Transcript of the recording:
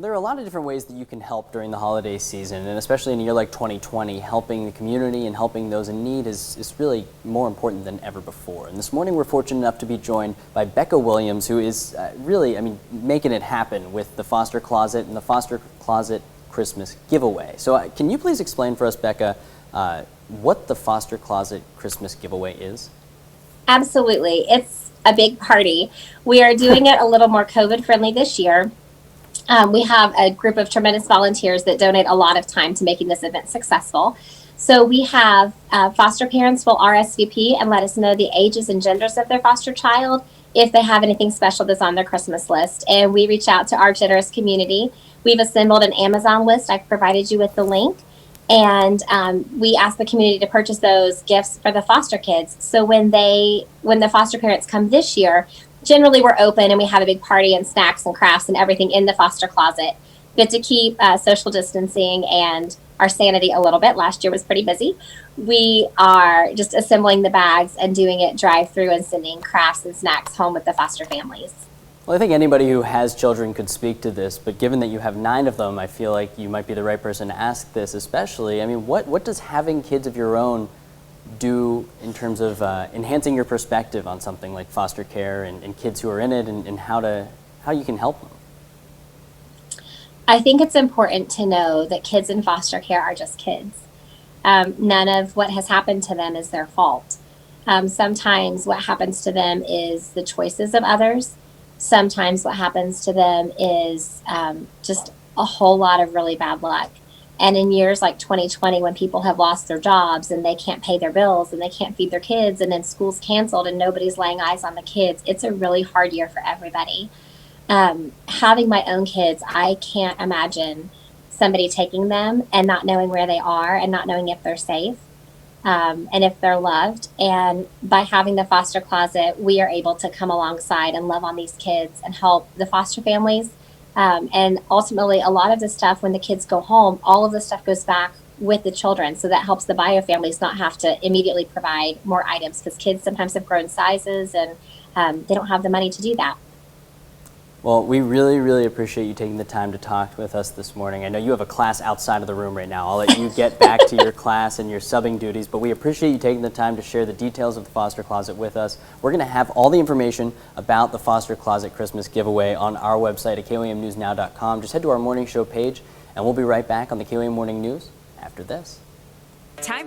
There are a lot of different ways that you can help during the holiday season, and especially in a year like 2020, helping the community and helping those in need is really more important than ever before. And this morning we're fortunate enough to be joined by Becca Williams, who is really, making it happen with the Foster Closet and the Foster Closet Christmas giveaway. So can you please explain for us, Becca, what the Foster Closet Christmas giveaway is? Absolutely. It's a big party. We are doing it a little more COVID friendly this year. We have a group of tremendous volunteers that donate a lot of time to making this event successful. So we have foster parents will RSVP and let us know the ages and genders of their foster child if they have anything special that's on their Christmas list. And we reach out to our generous community. We've assembled an Amazon list. I provided you with the link. And we ask the community to purchase those gifts for the foster kids. So when the foster parents come this year, generally we're open and we have a big party and snacks and crafts and everything in the foster closet. Good to keep social distancing and our sanity a little bit. Last year was pretty busy. We are just assembling the bags and doing it drive through and sending crafts and snacks home with the foster families. Well, I think anybody who has children could speak to this, but given that you have 9 of them, I feel like you might be the right person to ask this especially. What does having kids of your own do in terms of enhancing your perspective on something like foster care and kids who are in it and how you can help them? I think it's important to know that kids in foster care are just kids. None of what has happened to them is their fault. Sometimes what happens to them is the choices of others. Sometimes what happens to them is just a whole lot of really bad luck. And in years like 2020, when people have lost their jobs and they can't pay their bills and they can't feed their kids, and then school's canceled and nobody's laying eyes on the kids, it's a really hard year for everybody. Having my own kids, I can't imagine somebody taking them and not knowing where they are and not knowing if they're safe and if they're loved. And by having the foster closet, we are able to come alongside and love on these kids and help the foster families. And ultimately, a lot of the stuff, when the kids go home, all of the stuff goes back with the children. So that helps the bio families not have to immediately provide more items, because kids sometimes have grown sizes and they don't have the money to do that. Well, we really, really appreciate you taking the time to talk with us this morning. I know you have a class outside of the room right now. I'll let you get back to your class and your subbing duties, but we appreciate you taking the time to share the details of the Foster Closet with us. We're going to have all the information about the Foster Closet Christmas giveaway on our website at KOAMNewsNow.com. Just head to our morning show page, and we'll be right back on the KOAM Morning News after this.